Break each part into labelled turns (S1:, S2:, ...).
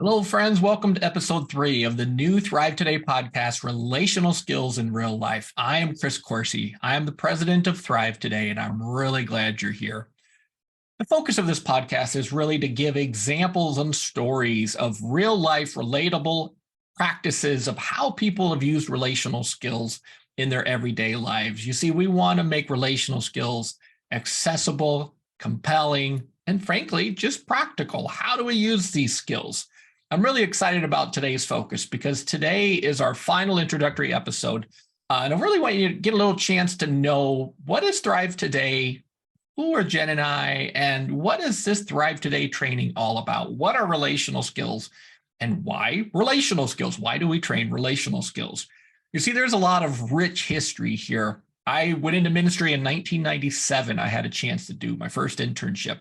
S1: Hello, friends. Welcome to episode 3 of the new Thrive Today podcast, Relational Skills in Real Life. I am Chris Corsi. I am the president of Thrive Today, and I'm really glad you're here. The focus of this podcast is really to give examples and stories of real life, relatable practices of how people have used relational skills in their everyday lives. You see, we want to make relational skills accessible, compelling, and frankly, just practical. How do we use these skills? I'm really excited about today's focus because today is our final introductory episode. And I really want you to get a little chance to know what is Thrive Today, who are Jen and I, and what is this Thrive Today training all about? What are relational skills and why relational skills? Why do we train relational skills? You see, there's a lot of rich history here. I went into ministry in 1997. I had a chance to do my first internship.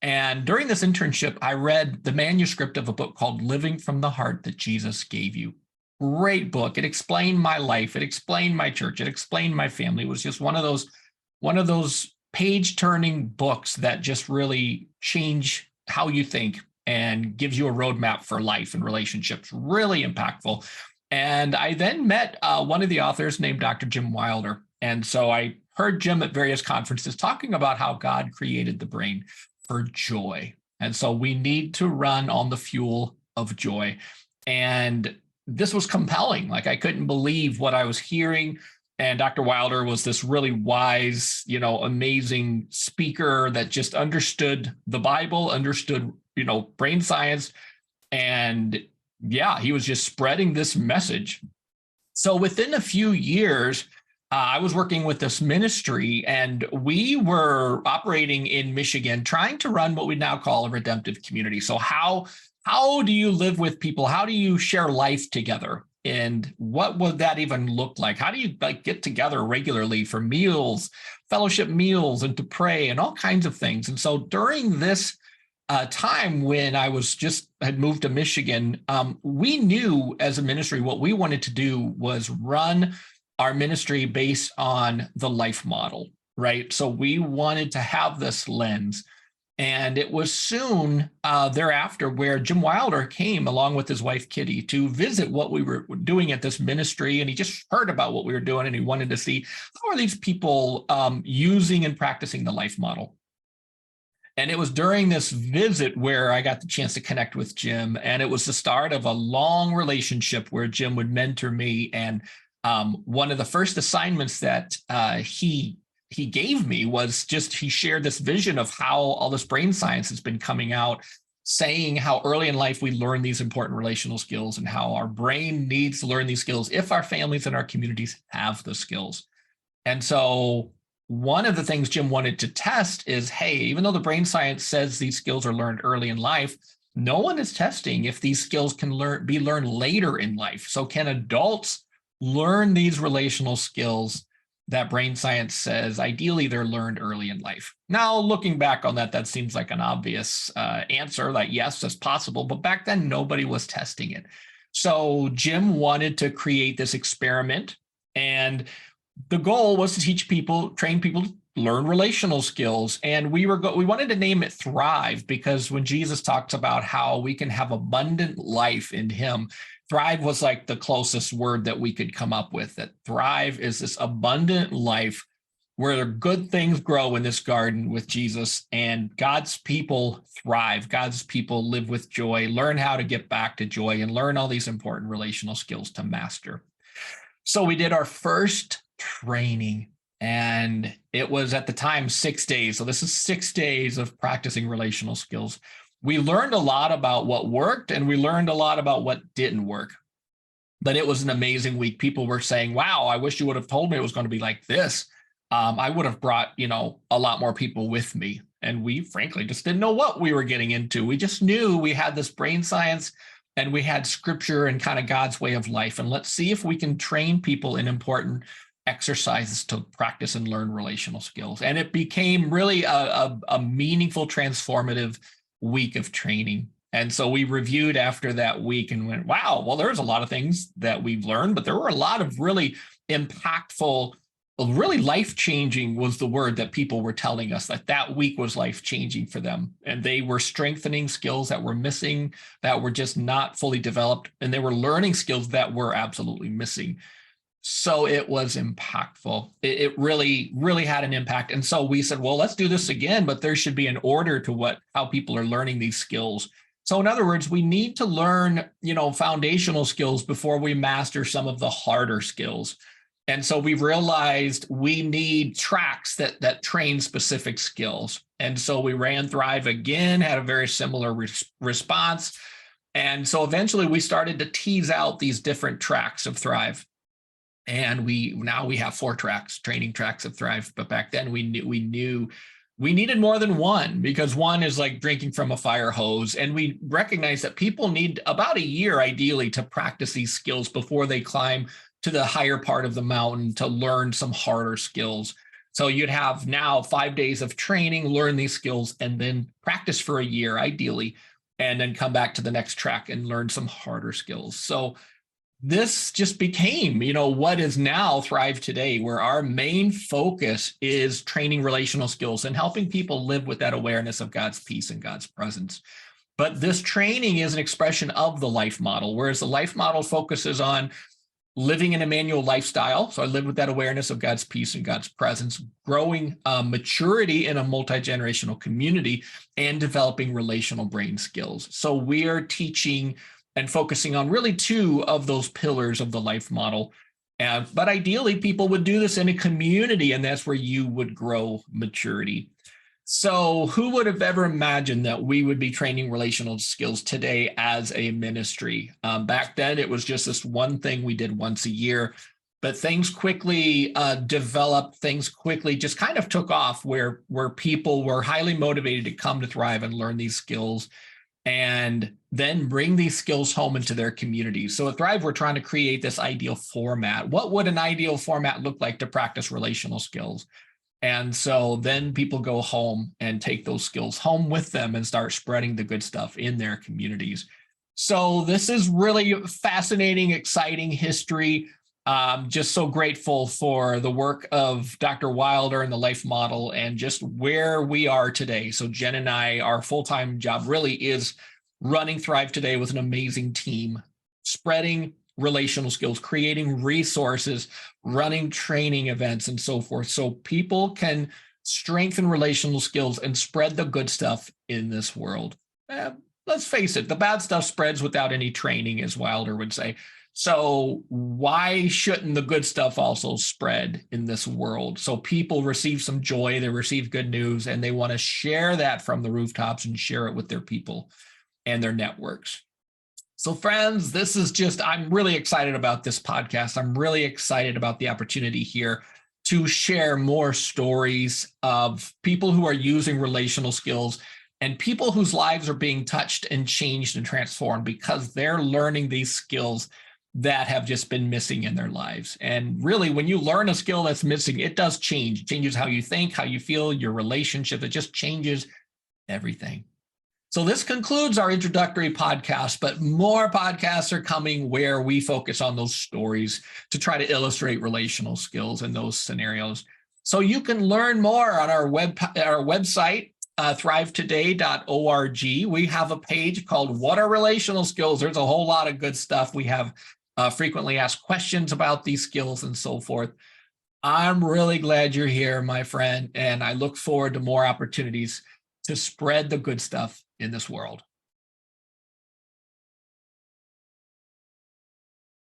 S1: And during this internship, I read the manuscript of a book called Living from the Heart That Jesus Gave You. Great book. It explained my life. It explained my church. It explained my family. It was just one of those page-turning books that just really change how you think and gives you a roadmap for life and relationships. Really impactful. And I then met one of the authors named Dr. Jim Wilder. And so I heard Jim at various conferences talking about how God created the brain for joy. And so we need to run on the fuel of joy. And this was compelling. Like, I couldn't believe what I was hearing. And Dr. Wilder was this really wise, amazing speaker that just understood the Bible, understood, brain science. And yeah, he was just spreading this message. So within a few years, I was working with this ministry, and we were operating in Michigan, trying to run what we now call a redemptive community. So how do you live with people? How do you share life together? And what would that even look like? How do you get together regularly for meals, fellowship meals, and to pray and all kinds of things? And so during this time when I had moved to Michigan, we knew as a ministry what we wanted to do was run our ministry based on the life model, right? So we wanted to have this lens. And it was soon thereafter where Jim Wilder came along with his wife, Kitty, to visit what we were doing at this ministry. And he just heard about what we were doing, and he wanted to see, how are these people using and practicing the life model? And it was during this visit where I got the chance to connect with Jim. And it was the start of a long relationship where Jim would mentor me. And one of the first assignments that he gave me was he shared this vision of how all this brain science has been coming out, saying how early in life we learn these important relational skills and how our brain needs to learn these skills if our families and our communities have the skills. And so one of the things Jim wanted to test is, hey, even though the brain science says these skills are learned early in life, no one is testing if these skills can be learned later in life. So can adults learn these relational skills that brain science says ideally they're learned early in life? Now, looking back on that seems like an obvious answer, that yes, that's possible. But back then, nobody was testing it. So Jim wanted to create this experiment. And the goal was to train people to learn relational skills. And we wanted to name it Thrive, because when Jesus talks about how we can have abundant life in him, Thrive was like the closest word that we could come up with. That Thrive is this abundant life where good things grow in this garden with Jesus, and God's people thrive. God's people live with joy, learn how to get back to joy, and learn all these important relational skills to master. So we did our first training, and it was at the time 6 days. So this is 6 days of practicing relational skills. We learned a lot about what worked, and we learned a lot about what didn't work. But it was an amazing week. People were saying, wow, I wish you would have told me it was going to be like this. I would have brought, a lot more people with me. And we frankly just didn't know what we were getting into. We just knew we had this brain science and we had scripture and kind of God's way of life. And let's see if we can train people in important exercises to practice and learn relational skills. And it became really a meaningful, transformative week of training. And so we reviewed after that week and went, wow, well, there's a lot of things that we've learned, but there were a lot of really impactful really life-changing was the word that people were telling us, that that week was life-changing for them. And they were strengthening skills that were missing, that were just not fully developed. And they were learning skills that were absolutely missing. So it was impactful. It really, really had an impact. And so we said, well, let's do this again, but there should be an order to how people are learning these skills. So in other words, we need to learn, foundational skills before we master some of the harder skills. And so we realized we need tracks that train specific skills. And so we ran Thrive again, had a very similar response. And so eventually we started to tease out these different tracks of Thrive. And now we have 4 tracks, training tracks of Thrive. But back then we knew we needed more than one, because one is like drinking from a fire hose. And we recognize that people need about a year ideally to practice these skills before they climb to the higher part of the mountain to learn some harder skills. So you'd have now 5 days of training, learn these skills, and then practice for a year ideally, and then come back to the next track and learn some harder skills. So this just became, what is now Thrive Today, where our main focus is training relational skills and helping people live with that awareness of God's peace and God's presence. But this training is an expression of the life model, whereas the life model focuses on living an Emmanuel lifestyle. So I live with that awareness of God's peace and God's presence, growing maturity in a multi-generational community, and developing relational brain skills. So we are teaching and focusing on really 2 of those pillars of the life model. But ideally, people would do this in a community, and that's where you would grow maturity. So who would have ever imagined that we would be training relational skills today as a ministry? Back then, it was just this one thing we did once a year, but things quickly developed, things quickly just kind of took off where people were highly motivated to come to Thrive and learn these skills and then bring these skills home into their communities. So at Thrive, we're trying to create this ideal format. What would an ideal format look like to practice relational skills? And so then people go home and take those skills home with them and start spreading the good stuff in their communities. So this is really fascinating, exciting history. Just so grateful for the work of Dr. Wilder and the life model and just where we are today. So Jen and I, our full-time job really is running Thrive Today with an amazing team, spreading relational skills, creating resources, running training events, and so forth, so people can strengthen relational skills and spread the good stuff in this world. Let's face it, the bad stuff spreads without any training, as Wilder would say. So why shouldn't the good stuff also spread in this world? So people receive some joy, they receive good news, and they want to share that from the rooftops and share it with their people and their networks. So friends, I'm really excited about this podcast. I'm really excited about the opportunity here to share more stories of people who are using relational skills and people whose lives are being touched and changed and transformed because they're learning these skills that have just been missing in their lives. And really, when you learn a skill that's missing, it does change. It changes how you think, how you feel, your relationship. It just changes everything. So this concludes our introductory podcast, but more podcasts are coming where we focus on those stories to try to illustrate relational skills in those scenarios. So you can learn more on our website, thrivetoday.org. We have a page called What Are Relational Skills? There's a whole lot of good stuff. We have frequently asked questions about these skills and so forth. I'm really glad you're here, my friend, and I look forward to more opportunities to spread the good stuff in this world.